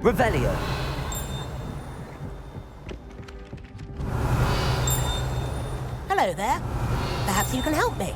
Revelio. Hello there. Perhaps you can help me.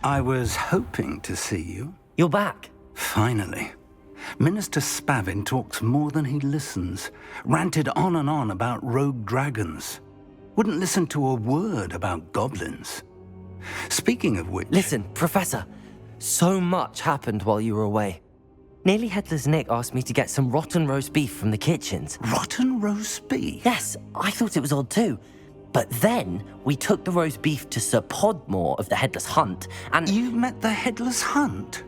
I was hoping to see you. You're back. Finally. Minister Spavin talks more than he listens. Ranted on and on about rogue dragons. Wouldn't listen to a word about goblins. Speaking of which... Listen, Professor. So much happened while you were away. Nearly Headless Nick asked me to get some rotten roast beef from the kitchens. Rotten roast beef? Yes, I thought it was odd too. But then we took the roast beef to Sir Podmore of the Headless Hunt, and... You met the Headless Hunt?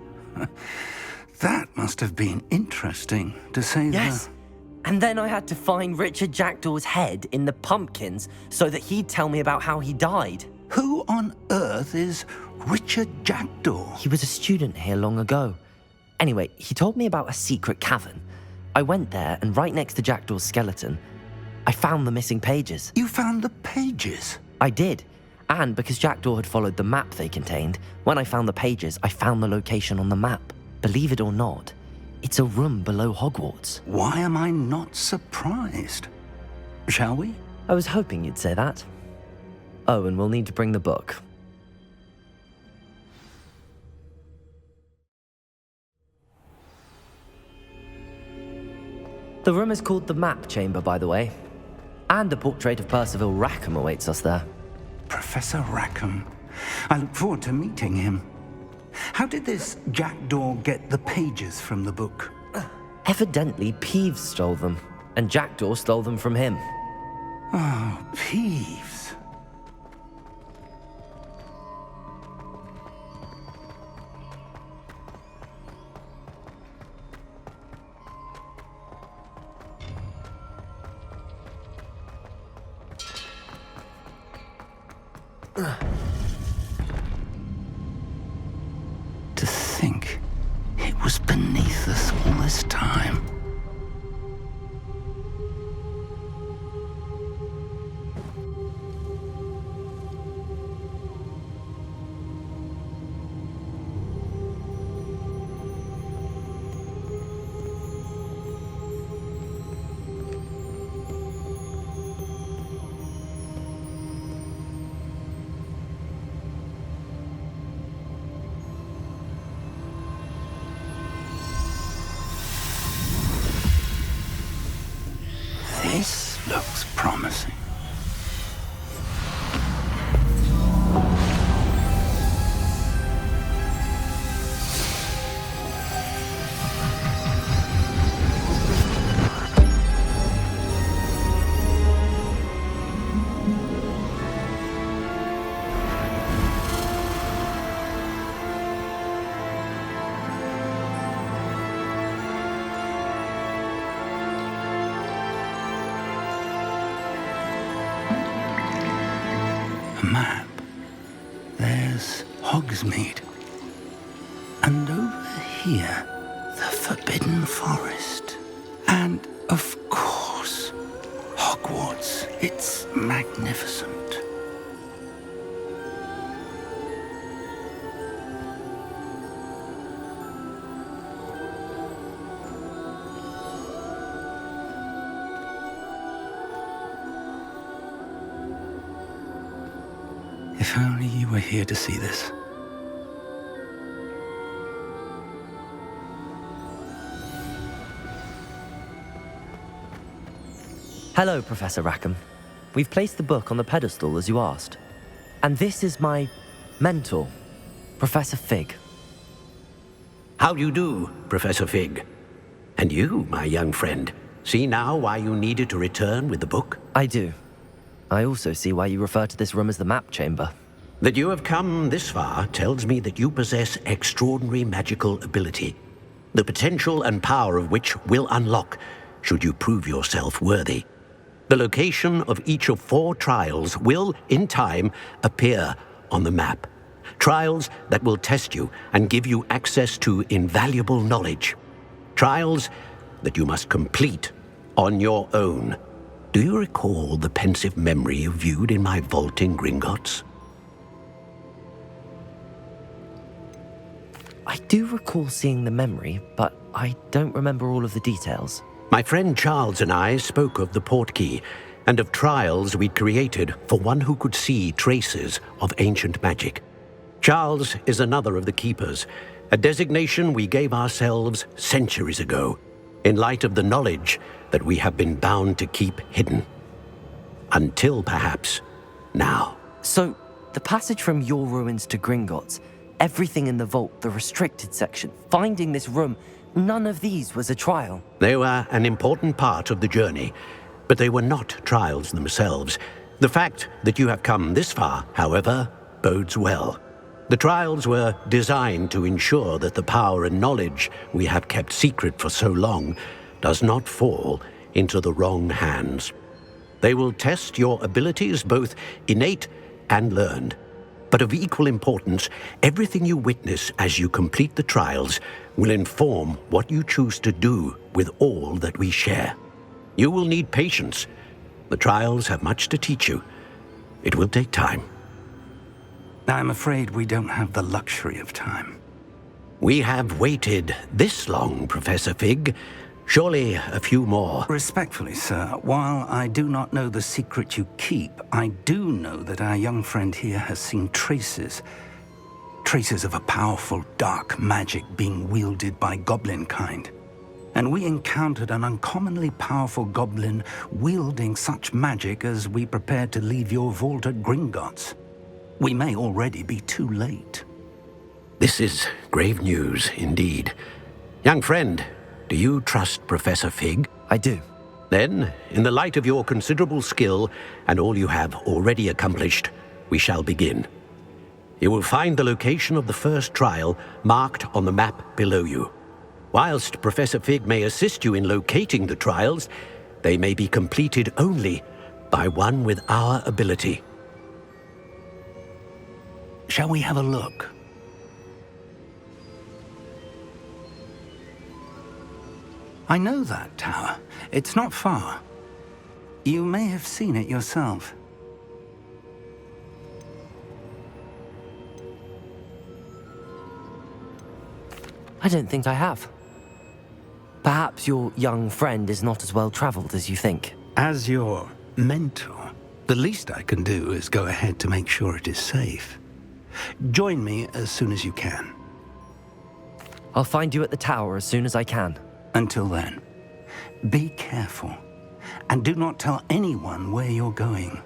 That must have been interesting, to say the... Yes. And then I had to find Richard Jackdaw's head in the pumpkins so that he'd tell me about how he died. Who on earth is Richard Jackdaw? He was a student here long ago. Anyway, he told me about a secret cavern. I went there, and right next to Jackdaw's skeleton, I found the missing pages. You found the pages? I did. And because Jackdaw had followed the map they contained, when I found the pages, I found the location on the map. Believe it or not, it's a room below Hogwarts. Why am I not surprised? Shall we? I was hoping you'd say that. Oh, and we'll need to bring the book. The room is called the Map Chamber, by the way. And a portrait of Percival Rackham awaits us there. Professor Rackham. I look forward to meeting him. How did this Jackdaw get the pages from the book? Evidently, Peeves stole them, and Jackdaw stole them from him. Oh, Peeves. To think it was beneath us all this time. This looks promising. Map. There's Hogsmeade. And over here, the Forbidden Forest. And, of course, Hogwarts. It's magnificent. If only you were here to see this. Hello, Professor Rackham. we've placed the book on the pedestal as you asked. And this is my mentor, Professor Fig. How do you do, Professor Fig? And you, my young friend, see now why you needed to return with the book? I do. I also see why you refer to this room as the map chamber. That you have come this far tells me that you possess extraordinary magical ability, the potential and power of which will unlock should you prove yourself worthy. The location of each of 4 trials will, in time, appear on the map. Trials that will test you and give you access to invaluable knowledge. Trials that you must complete on your own. Do you recall the pensive memory you viewed in my vault in Gringotts? I do recall seeing the memory, but I don't remember all of the details. My friend Charles and I spoke of the portkey and of trials we'd created for one who could see traces of ancient magic. Charles is another of the keepers, a designation we gave ourselves centuries ago, in light of the knowledge that we have been bound to keep hidden. Until perhaps now. So, the passage from your ruins to Gringotts, everything in the vault, the restricted section, finding this room, none of these was a trial. They were an important part of the journey, but they were not trials themselves. The fact that you have come this far, however, bodes well. The trials were designed to ensure that the power and knowledge we have kept secret for so long does not fall into the wrong hands. They will test your abilities, both innate and learned. But of equal importance, everything you witness as you complete the trials will inform what you choose to do with all that we share. You will need patience. The trials have much to teach you. It will take time. I'm afraid we don't have the luxury of time. We have waited this long, Professor Fig. Surely a few more. Respectfully, sir, while I do not know the secret you keep, I do know that our young friend here has seen traces of a powerful dark magic being wielded by goblin kind. And we encountered an uncommonly powerful goblin wielding such magic as we prepared to leave your vault at Gringotts. We may already be too late. This is grave news indeed. Young friend, do you trust Professor Fig? I do. Then, in the light of your considerable skill and all you have already accomplished, we shall begin. You will find the location of the first trial marked on the map below you. Whilst Professor Fig may assist you in locating the trials, they may be completed only by one with our ability. Shall we have a look? I know that tower. It's not far. You may have seen it yourself. I don't think I have. Perhaps your young friend is not as well traveled as you think. As your mentor, the least I can do is go ahead to make sure it is safe. Join me as soon as you can. I'll find you at the tower as soon as I can. Until then, be careful, and do not tell anyone where you're going.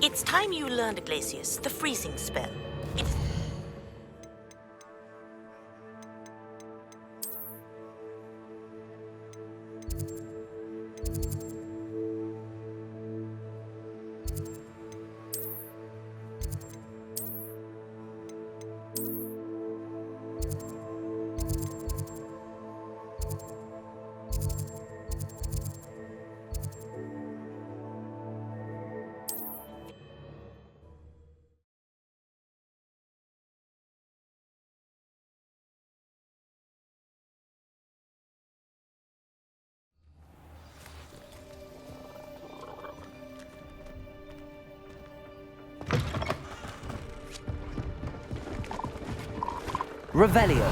It's time you learned, Glacius, the freezing spell. It's Revelio.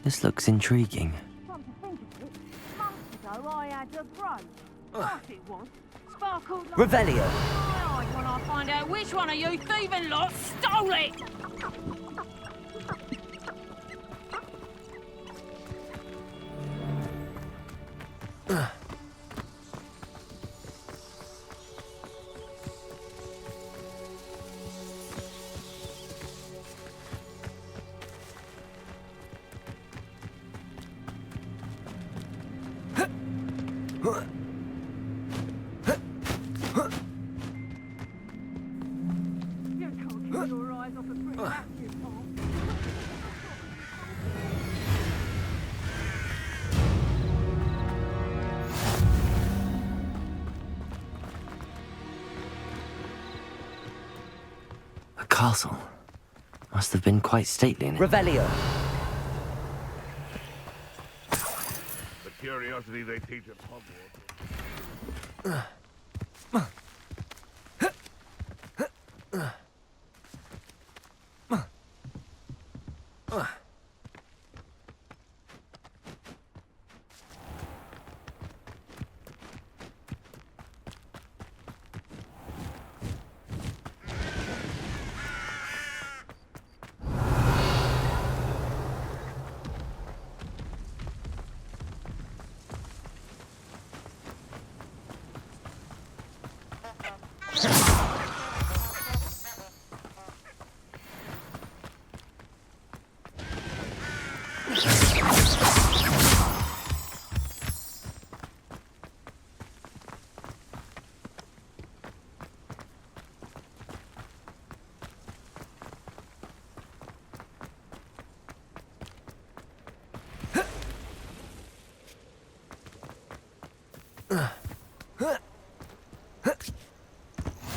This looks intriguing. Come to think of it, months ago I had a grove. What it was, sparkled like Revelio. my eyes when I find out which one of you thieving lot stole it! You can't keep your eyes off a pretty active Paul. A castle. Must have been quite stately. Revelio. The curiosity they teach at Hogwarts.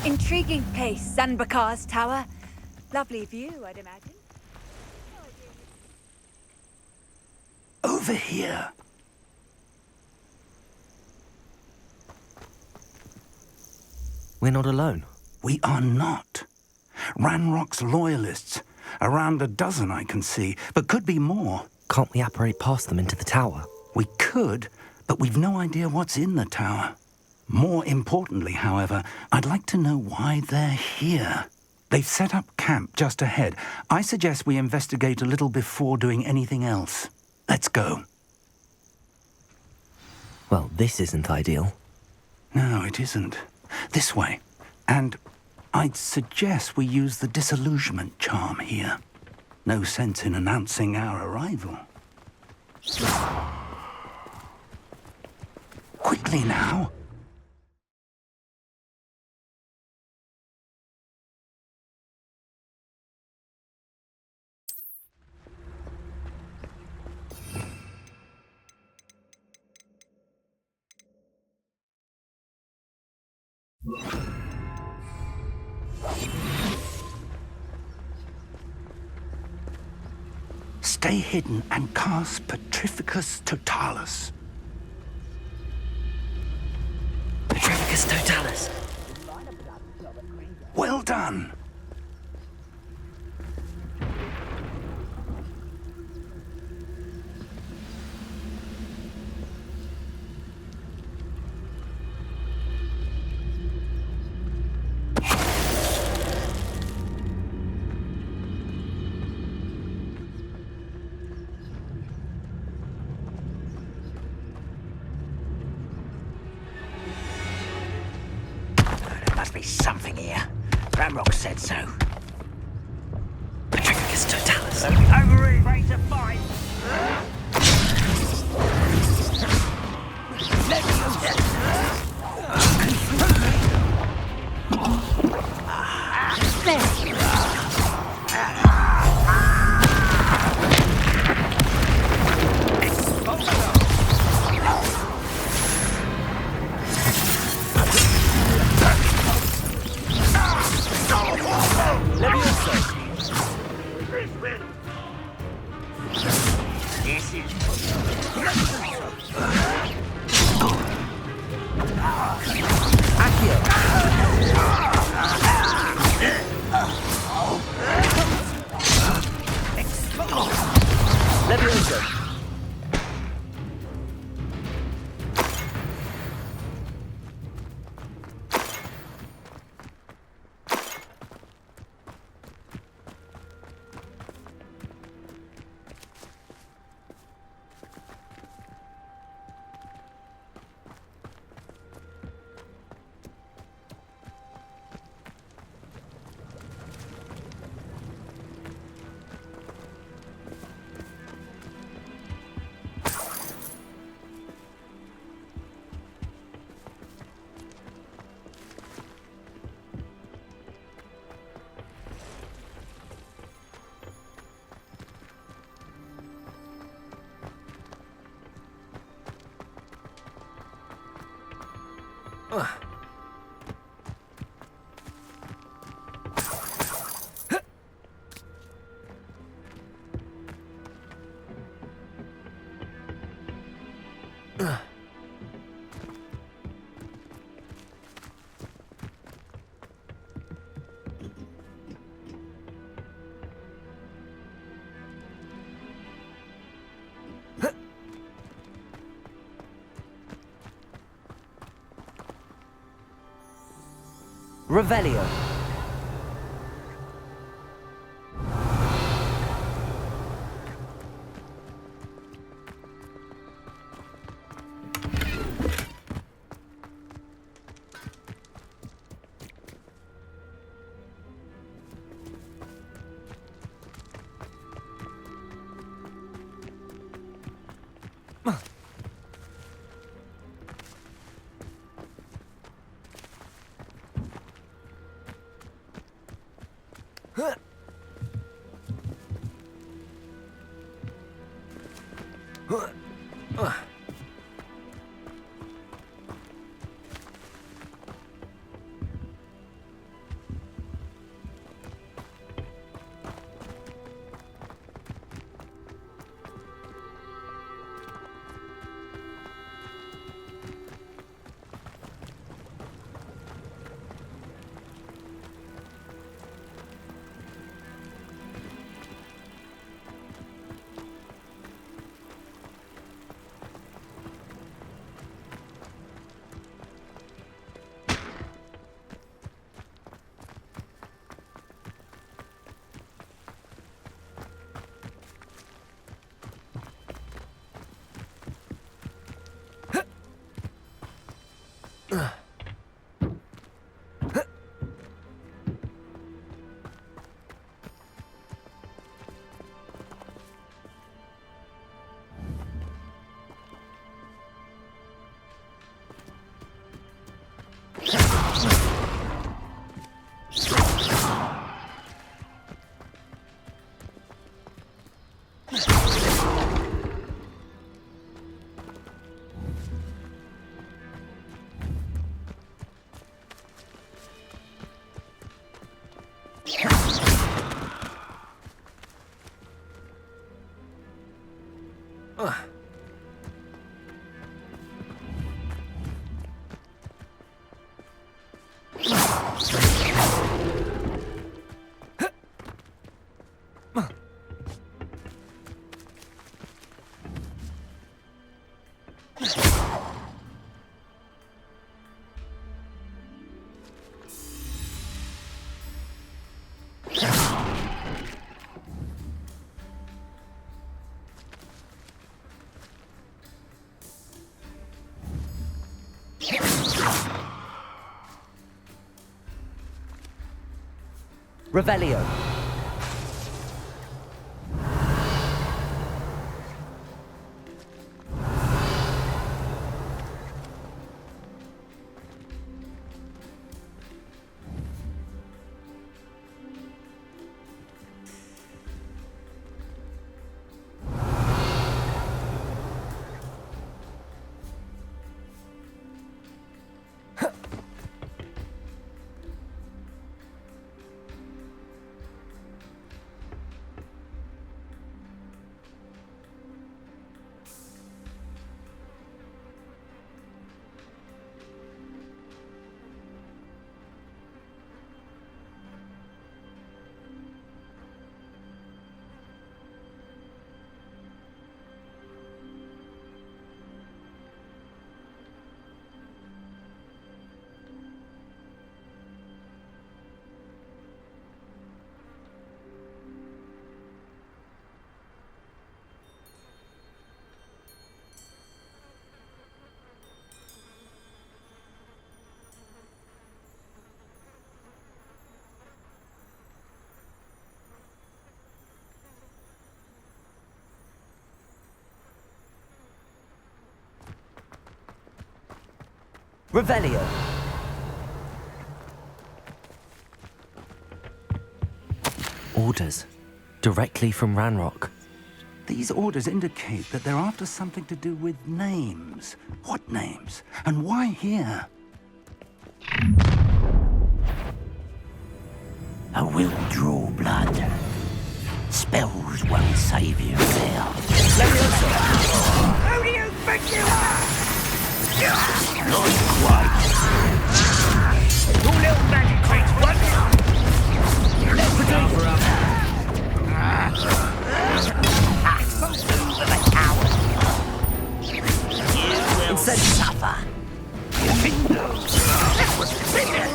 Intriguing place, Zanbakar's tower. Lovely view, I'd imagine. Over here. We're not alone. We are not. Ranrock's loyalists. Around a dozen I can see, but could be more. Can't we apparate past them into the tower? We could, but we've no idea what's in the tower. More importantly, however, I'd like to know why they're here. They've set up camp just ahead. I suggest we investigate a little before doing anything else. Let's go. Well, this isn't ideal. No, it isn't. This way. And I'd suggest we use the disillusionment charm here. No sense in announcing our arrival. Quickly now. Stay hidden and cast Petrificus Totalis. Petrificus Totalis. Well done. Must be something here. Ramrock said so. Petrificus Totalis. Overeat, ready to fight. Let me use it. Revelio. Revelio. Revelio. Orders. Directly from Ranrock. These orders indicate that they're after something to do with names. What names? And why here? I will draw blood. Spells won't save you there. Who do you think you are? Not quite. Two little magic tricks, what? Let's go for us. You will suffer. That was finished.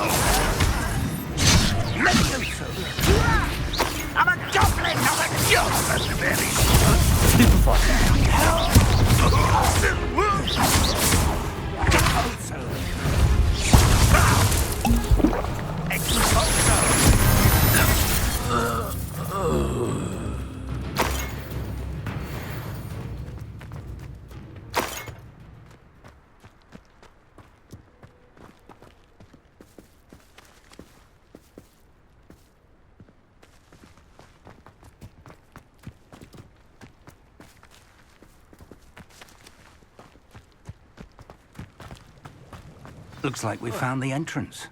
Looks like we found the entrance.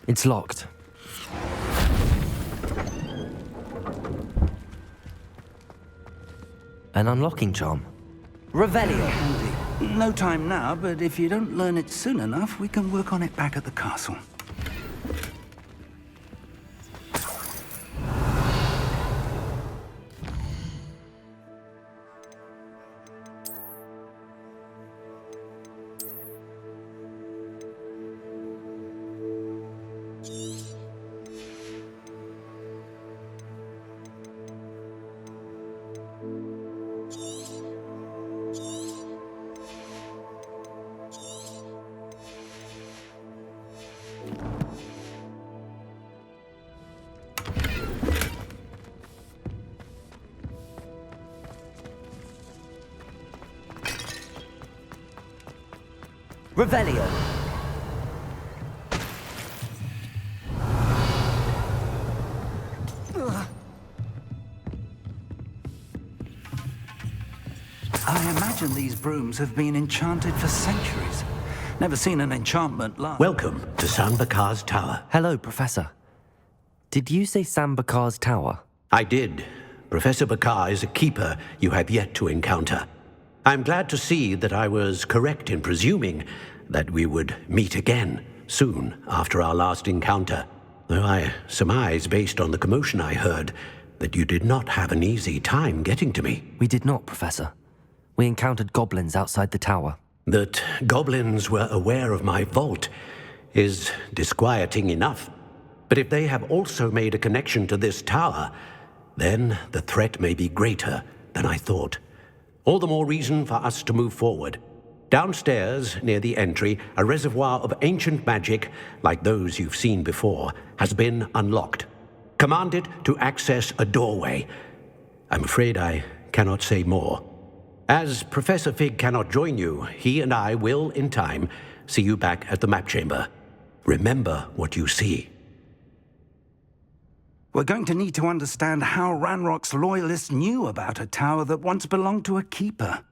It's locked. An unlocking charm. Revelio. Handy. No time now, but if you don't learn it soon enough, we can work on it back at the castle. Revelio. I imagine these brooms have been enchanted for centuries. Never seen an enchantment last. Welcome to Sanbakar's Tower. Hello, Professor. Did you say Sambakar's tower? I did. Professor Bakar is a keeper you have yet to encounter. I'm glad to see that I was correct in presuming that we would meet again soon after our last encounter, though I surmise, based on the commotion I heard, that you did not have an easy time getting to me. We did not, Professor. We encountered goblins outside the tower. That goblins were aware of my vault is disquieting enough. But if they have also made a connection to this tower, then the threat may be greater than I thought. All the more reason for us to move forward. Downstairs, near the entry, a reservoir of ancient magic, like those you've seen before, has been unlocked. Command it to access a doorway. I'm afraid I cannot say more. As Professor Fig cannot join you, he and I will, in time, see you back at the map chamber. Remember what you see. We're going to need to understand how Ranrock's loyalists knew about a tower that once belonged to a keeper.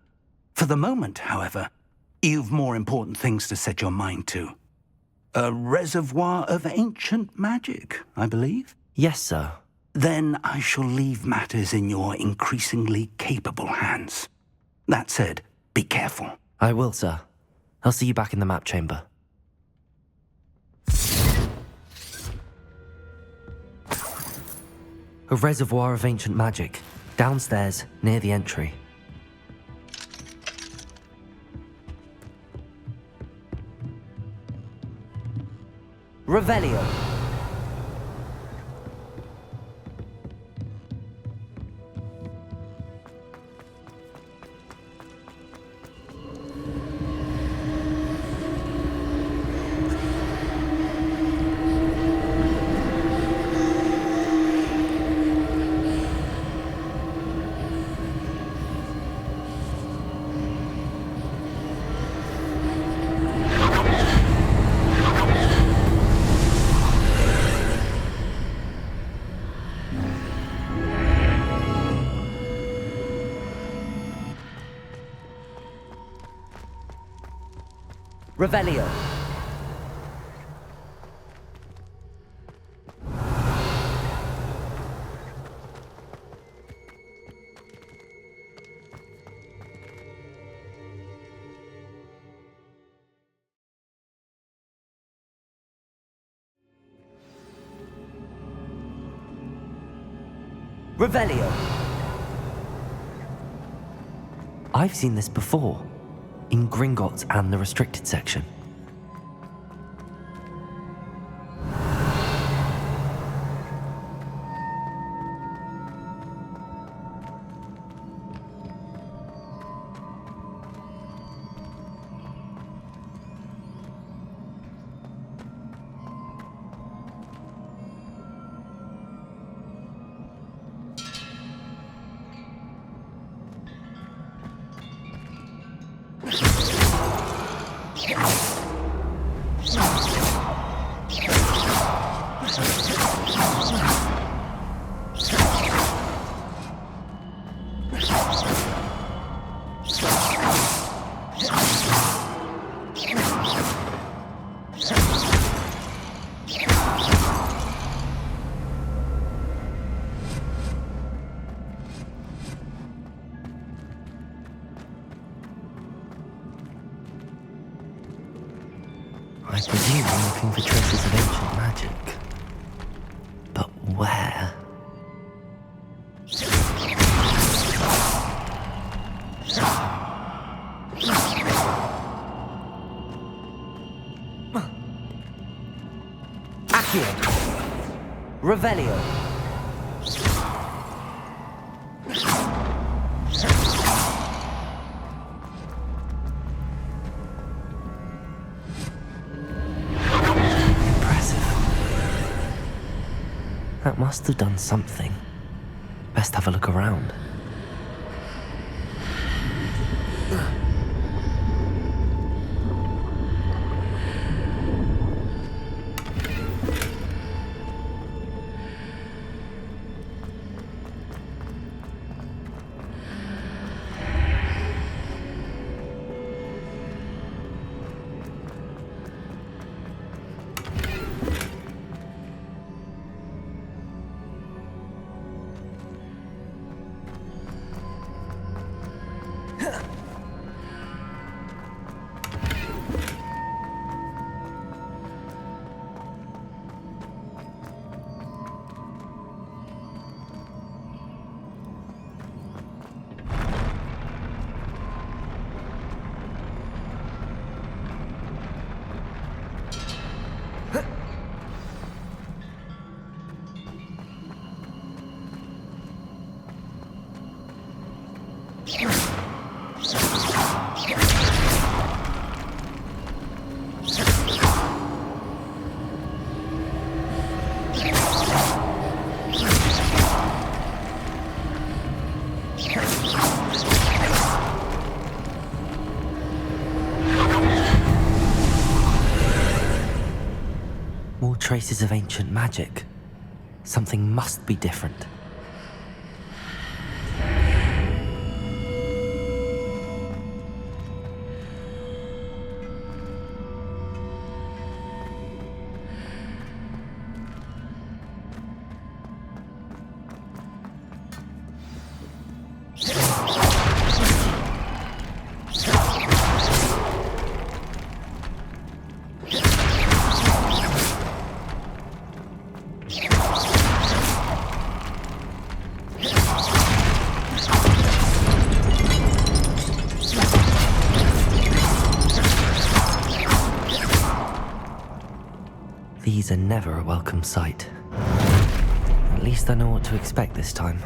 For the moment, however, you've more important things to set your mind to. A reservoir of ancient magic, I believe? Yes, sir. Then I shall leave matters in your increasingly capable hands. That said, be careful. I will, sir. I'll see you back in the map chamber. A reservoir of ancient magic, downstairs, near the entry. Revelio. Revelio. Revelio. I've seen this before. In Gringotts and the restricted section. Yeah. I presume I'm looking for traces of ancient magic. But where? Accio! Revelio! That must have done something. Best have a look around. More traces of ancient magic. Something must be different. These are never a welcome sight. At least I know what to expect this time.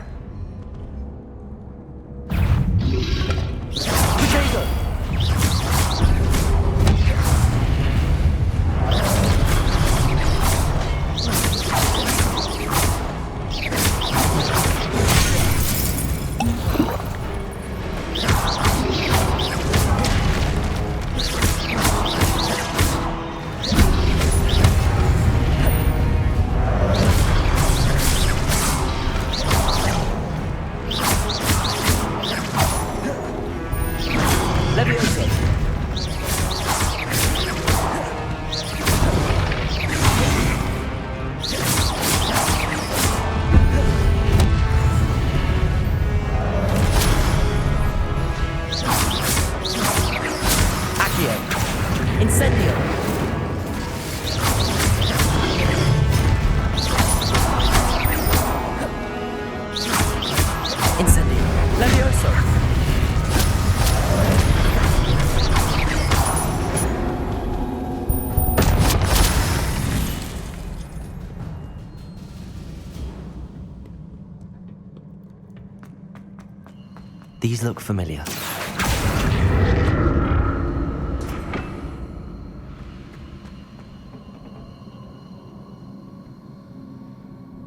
These look familiar.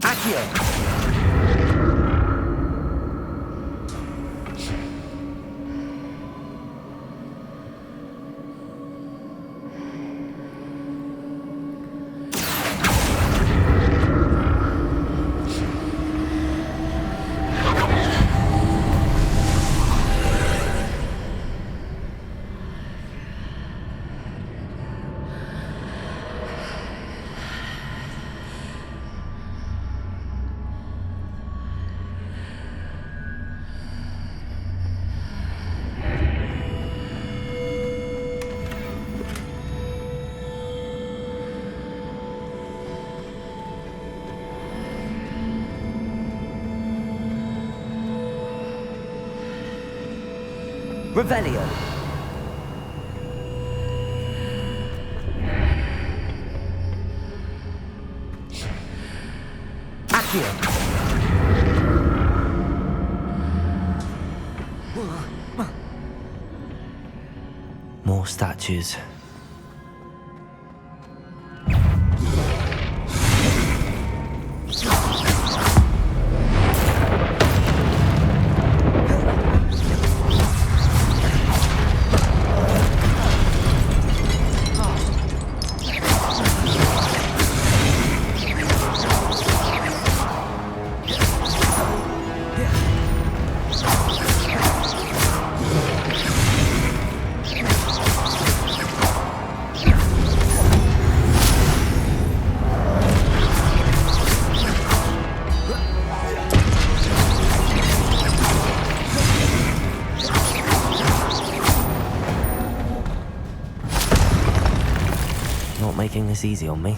Accio! Revelio. Accio. More statues. Not making this easy on me.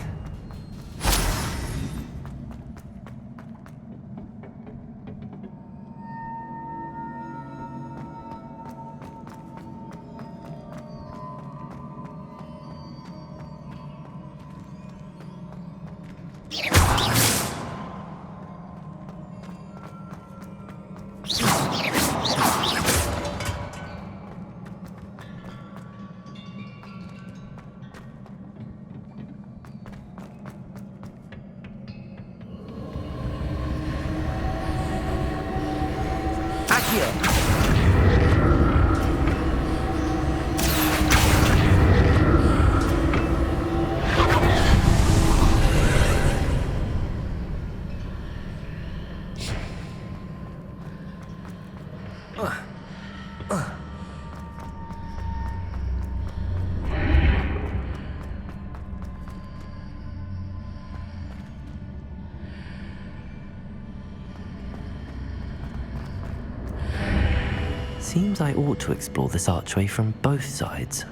Seems I ought to explore this archway from both sides.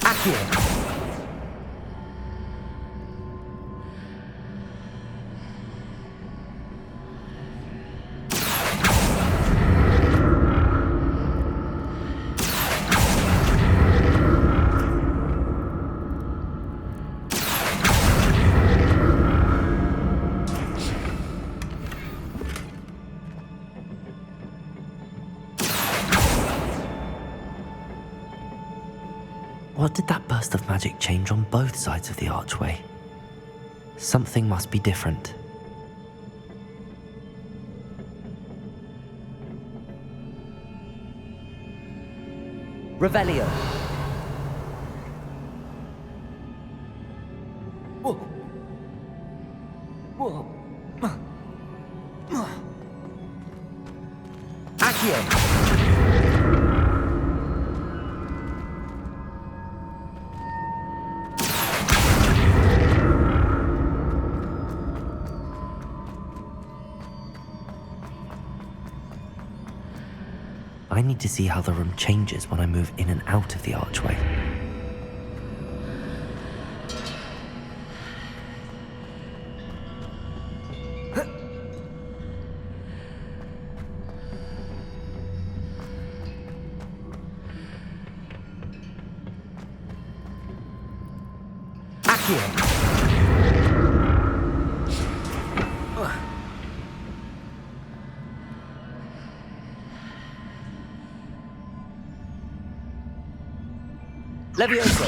Accio. What did that burst of magic change on both sides of the archway? Something must be different. Revelio. Accio. I need to see how the room changes when I move in and out of the archway. Accio. Levioso.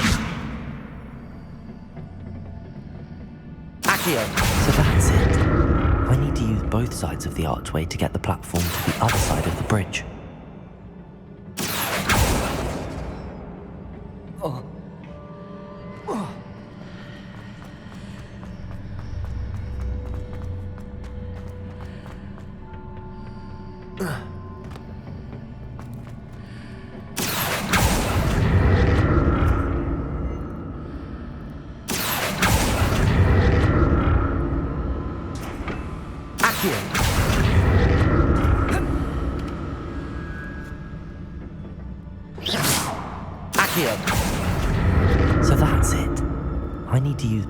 Accio. So that's it. I need to use both sides of the archway to get the platform to the other side of the bridge. Accio.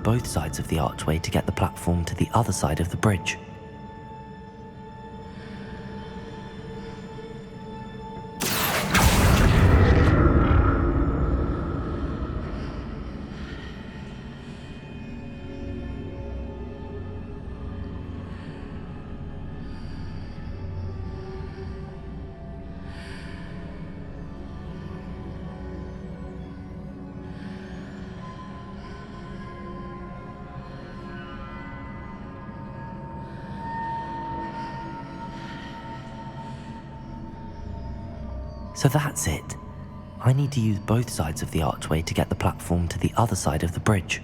both sides of the archway to get the platform to the other side of the bridge. So that's it. I need to use both sides of the archway to get the platform to the other side of the bridge.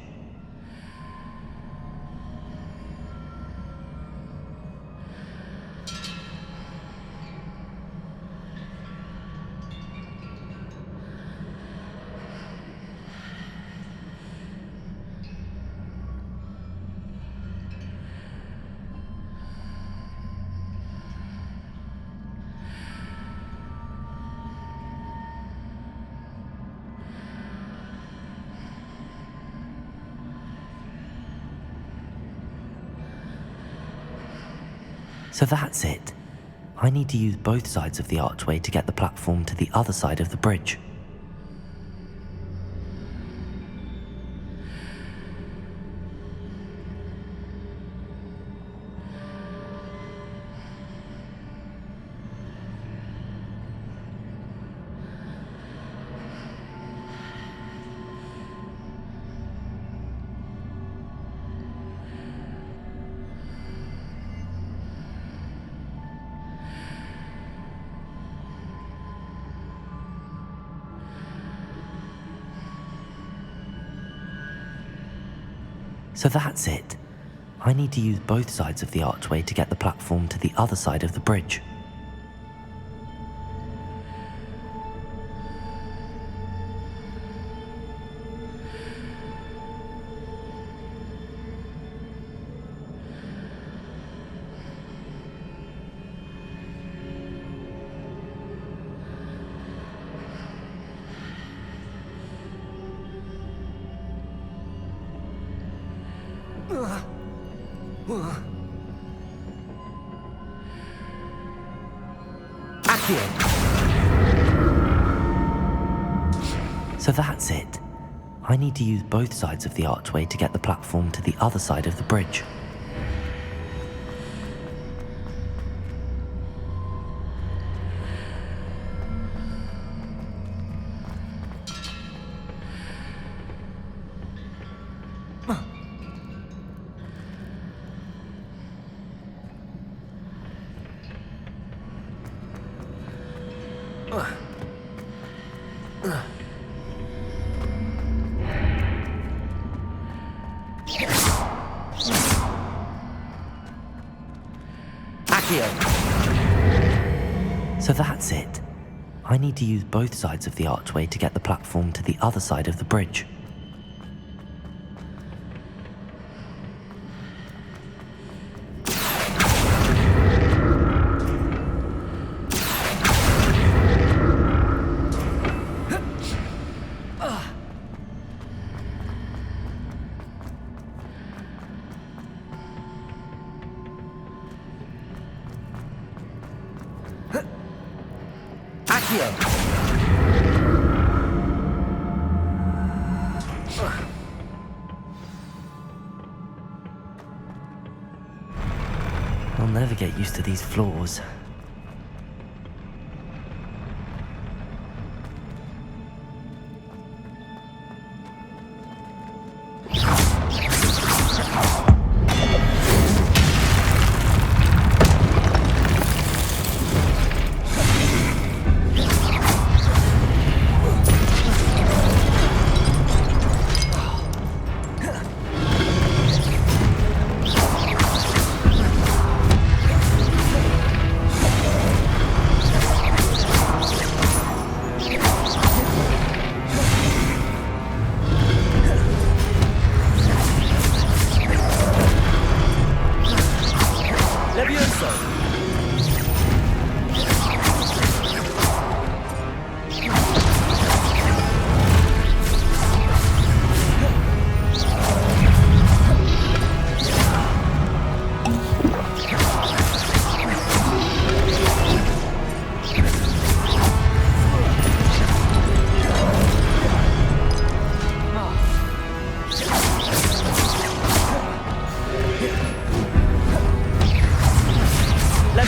So that's it. I need to use both sides of the archway to get the platform to the other side of the bridge. So that's it. I need to use both sides of the archway to get the platform to the other side of the bridge. So that's it. I need to use both sides of the archway to get the platform to the other side of the bridge. So that's it. I need to use both sides of the archway to get the platform to the other side of the bridge. I'll never get used to these floors.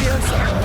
Leviosa!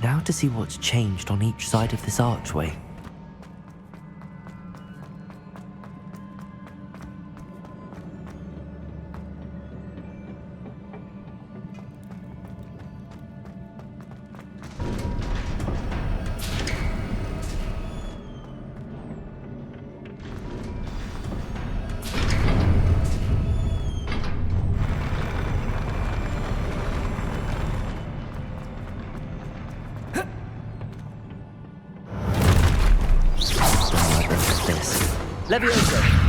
Now to see what's changed on each side of this archway. Leviosa!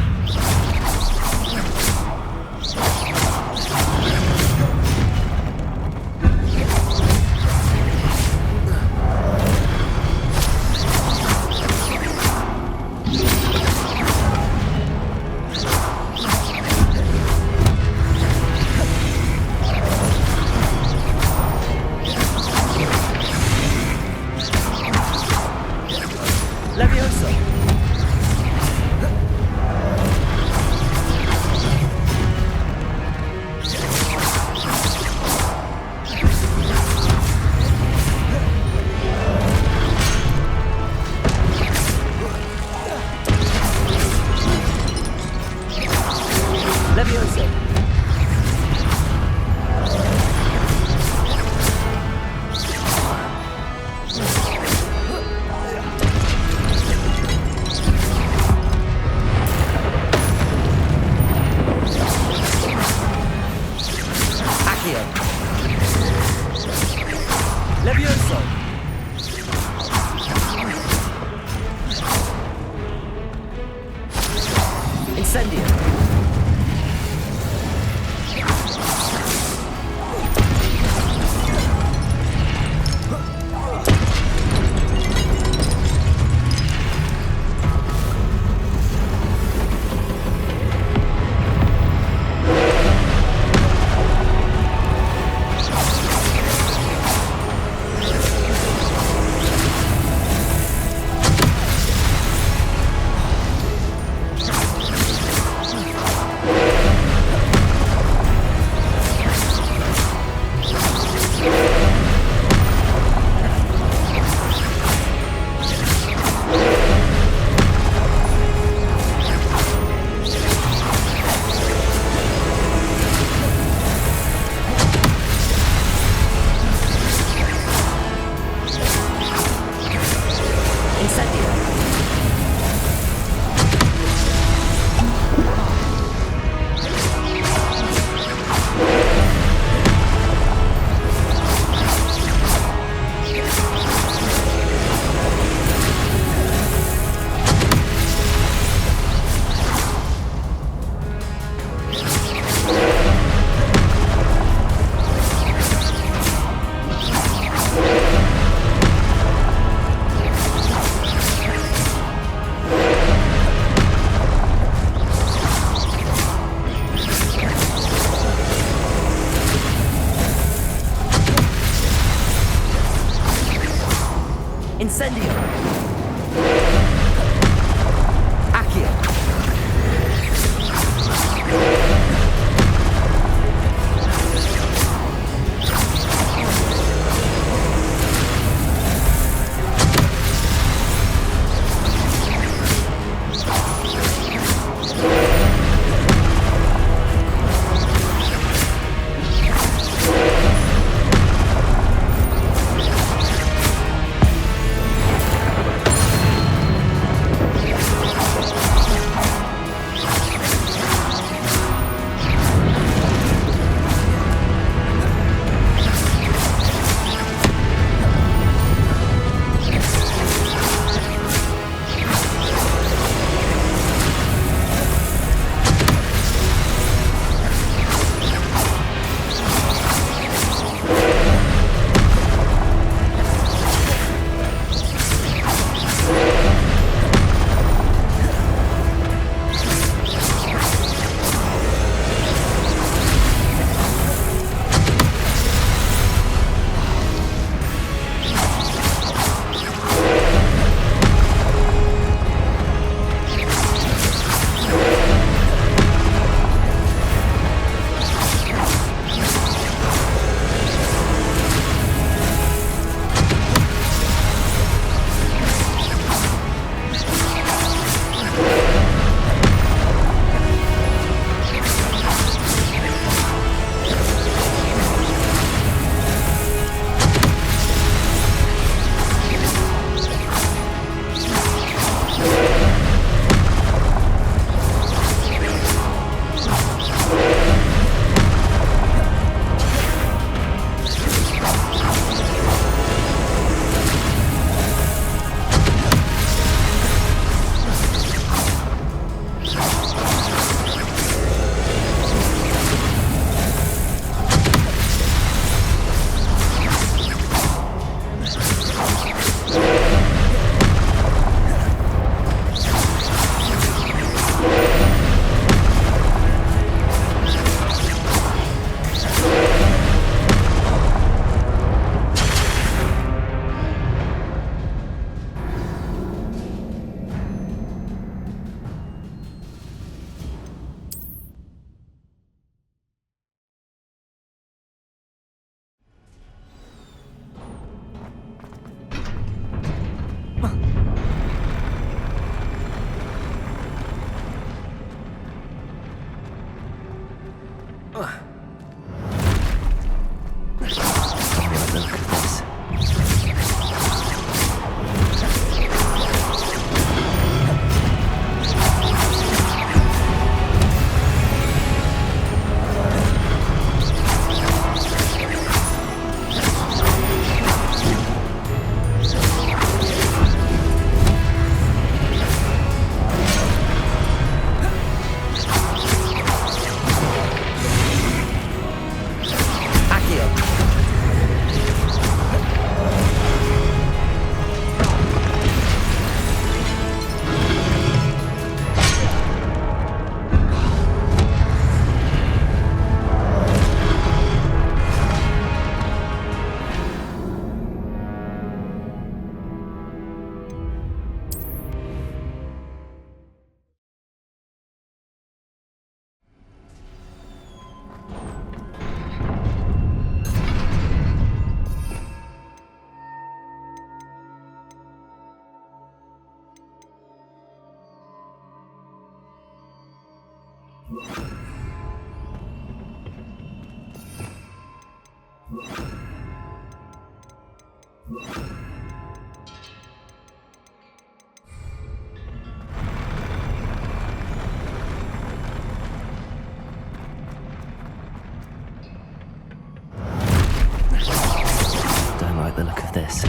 Incendio! Accio! The look of this.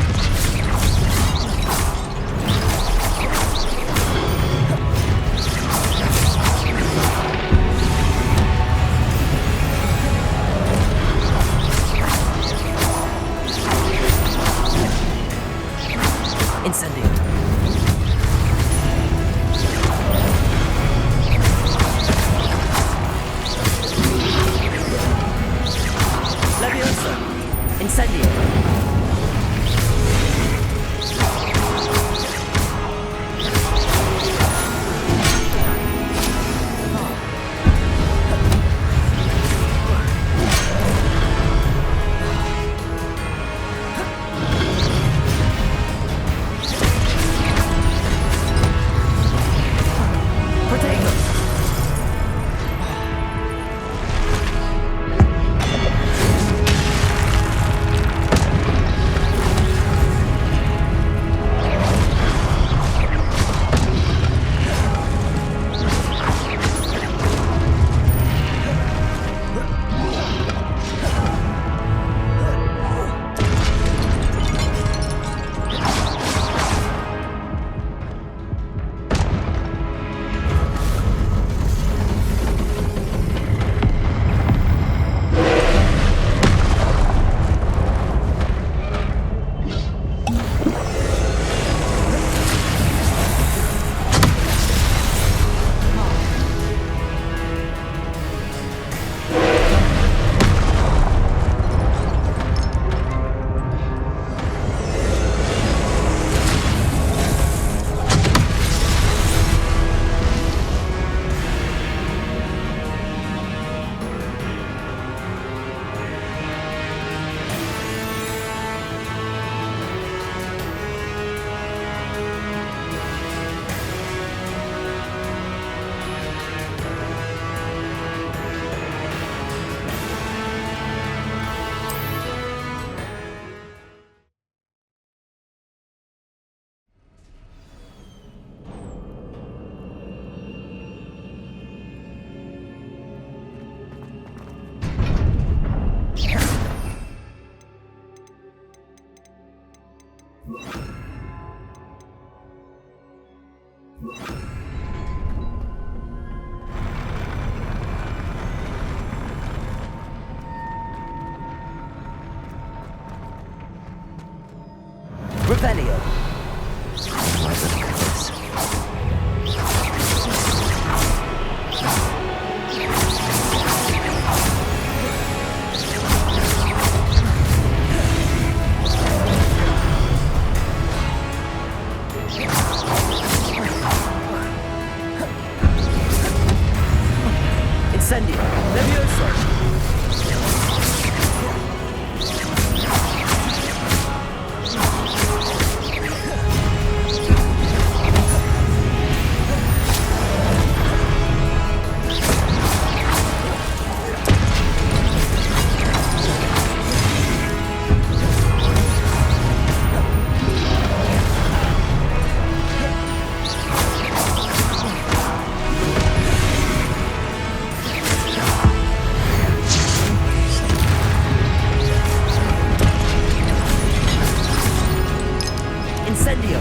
Revelio. I like the look of this. Incendio. Levioso. Incendio.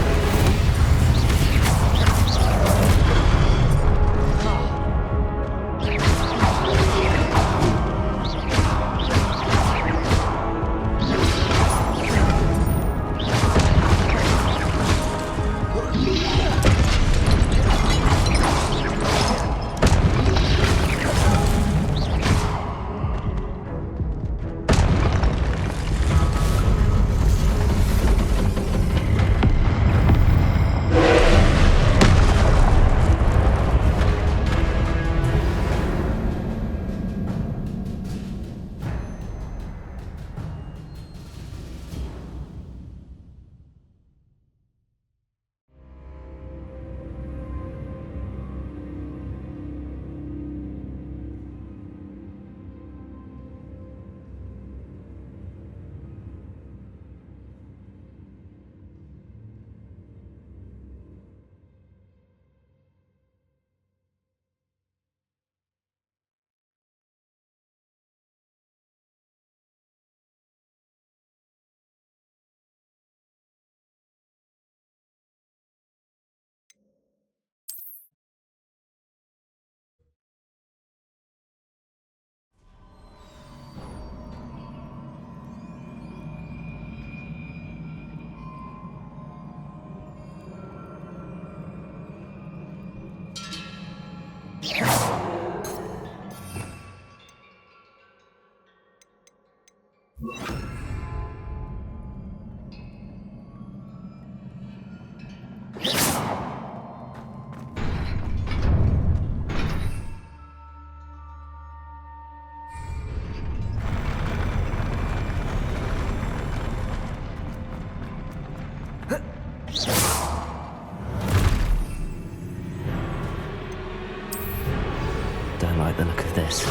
Don't like the look of this.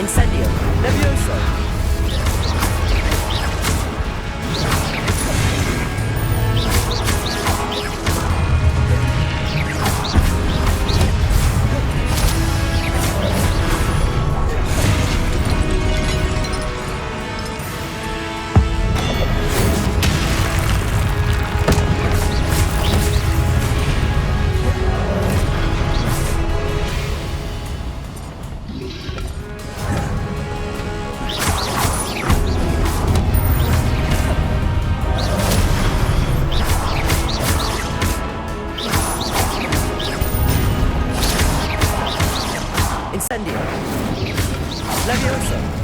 Incendio. Levioso. Incendio. Levioso.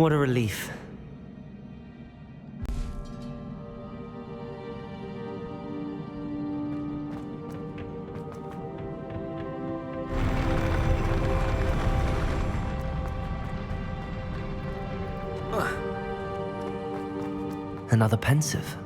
What a relief. Another pensive.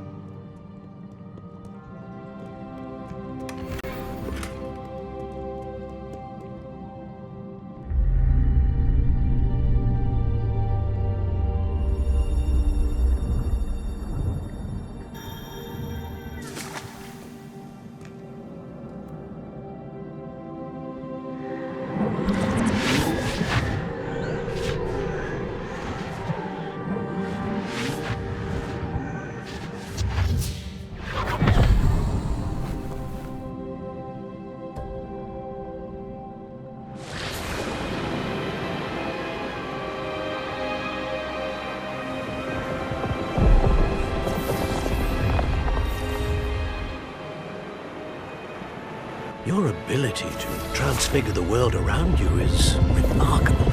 Your ability to transfigure the world around you is remarkable.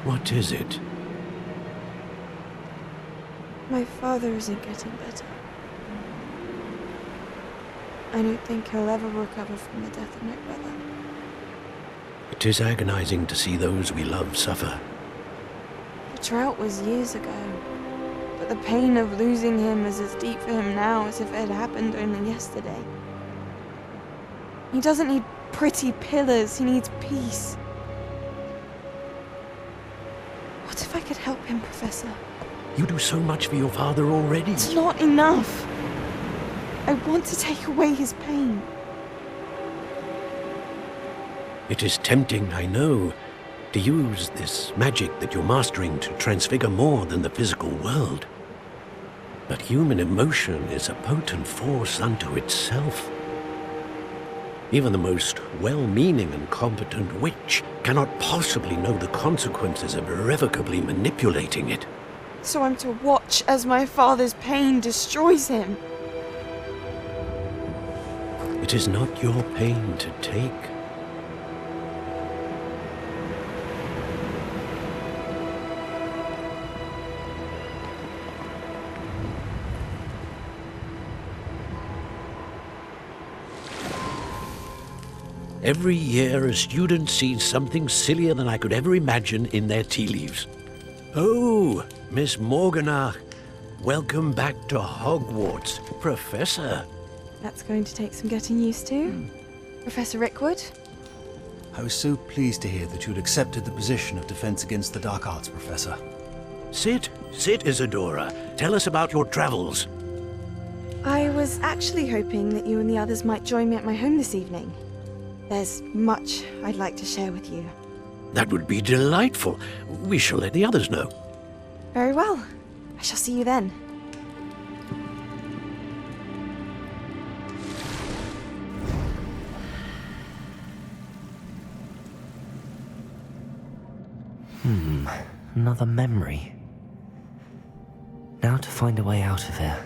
What is it? My father isn't getting better. I don't think he'll ever recover from the death of my brother. It is agonizing to see those we love suffer. The drought was years ago, but the pain of losing him is as deep for him now as if it had happened only yesterday. He doesn't need pretty pillars, he needs peace. What if I could help him, Professor? You do so much for your father already. It's not enough. I want to take away his pain. It is tempting, I know, to use this magic that you're mastering to transfigure more than the physical world. But human emotion is a potent force unto itself. Even the most well-meaning and competent witch cannot possibly know the consequences of irrevocably manipulating it. So I'm to watch as my father's pain destroys him. It is not your pain to take. Every year, a student sees something sillier than I could ever imagine in their tea leaves. Oh, Miss Morganach, welcome back to Hogwarts, Professor. That's going to take some getting used to. Professor Rickwood? I was so pleased to hear that you'd accepted the position of Defense Against the Dark Arts, Professor. Sit, Isadora. Tell us about your travels. I was actually hoping that you and the others might join me at my home this evening. There's much I'd like to share with you. That would be delightful. We shall let the others know. Very well. I shall see you then. Another memory. Now to find a way out of here.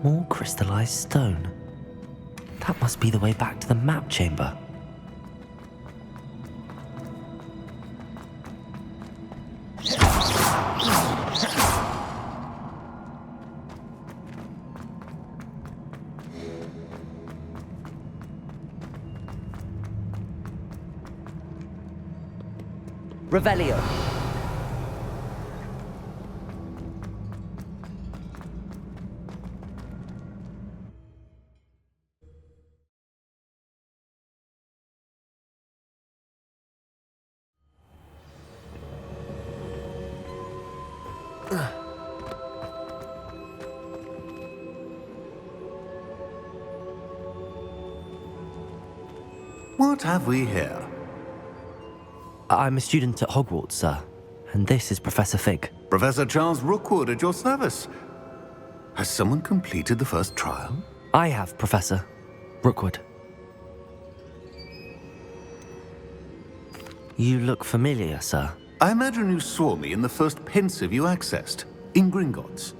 More crystallized stone. That must be the way back to the map chamber. Revelio. What have we here? I'm a student at Hogwarts, sir. And this is Professor Fig. Professor Charles Rookwood at your service. Has someone completed the first trial? I have, Professor Rookwood. You look familiar, sir. I imagine you saw me in the first pensive you accessed, in Gringotts.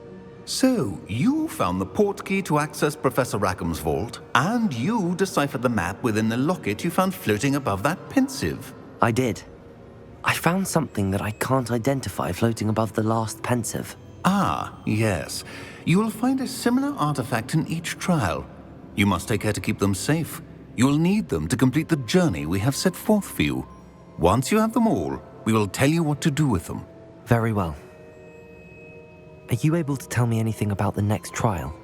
So, you found the portkey to access Professor Rackham's vault, and you deciphered the map within the locket you found floating above that pensive. I did. I found something that I can't identify floating above the last pensive. Ah, yes. You will find a similar artifact in each trial. You must take care to keep them safe. You will need them to complete the journey we have set forth for you. Once you have them all, we will tell you what to do with them. Very well. Are you able to tell me anything about the next trial?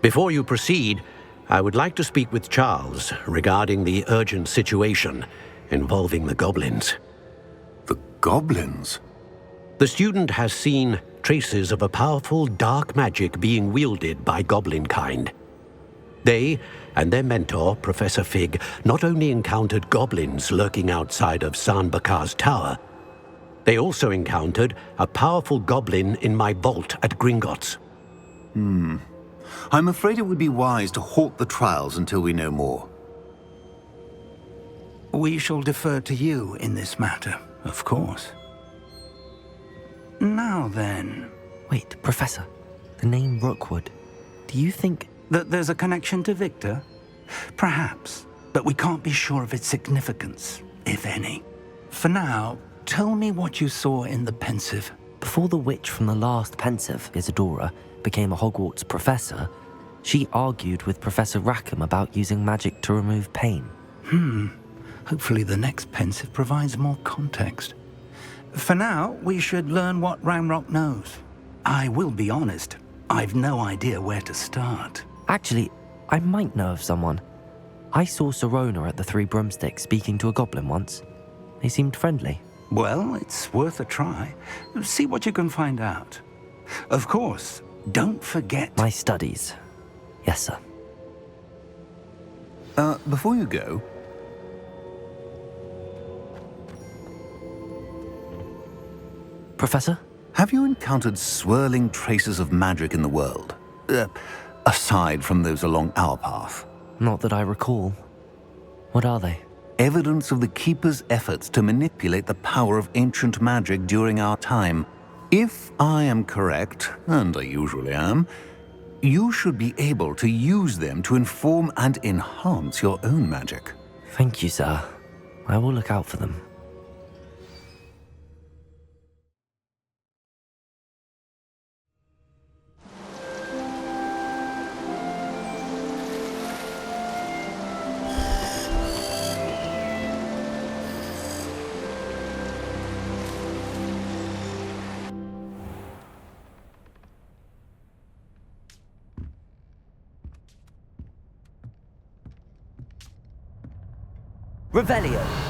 Before you proceed, I would like to speak with Charles regarding the urgent situation involving the goblins. The goblins? The student has seen traces of a powerful dark magic being wielded by goblin kind. They and their mentor, Professor Fig, not only encountered goblins lurking outside of Sanbakar's tower, they also encountered a powerful goblin in my vault at Gringotts. I'm afraid it would be wise to halt the trials until we know more. We shall defer to you in this matter, of course. Now then... Wait, Professor. The name Rookwood. Do you think... that there's a connection to Victor? Perhaps, but we can't be sure of its significance, if any. For now, tell me what you saw in the pensive. Before the witch from the last pensive, Isadora, became a Hogwarts professor, she argued with Professor Rackham about using magic to remove pain. Hopefully the next pensive provides more context. For now, we should learn what Ramrock knows. I will be honest, I've no idea where to start. Actually, I might know of someone. I saw Sirona at the Three Broomsticks speaking to a goblin once. They seemed friendly. Well, it's worth a try. See what you can find out. Of course, don't forget... My studies. Yes, sir. Before you go... Professor? Have you encountered swirling traces of magic in the world? Aside from those along our path? Not that I recall. What are they? Evidence of the Keeper's efforts to manipulate the power of ancient magic during our time. If I am correct, and I usually am, you should be able to use them to inform and enhance your own magic. Thank you, sir. I will look out for them. Revelio.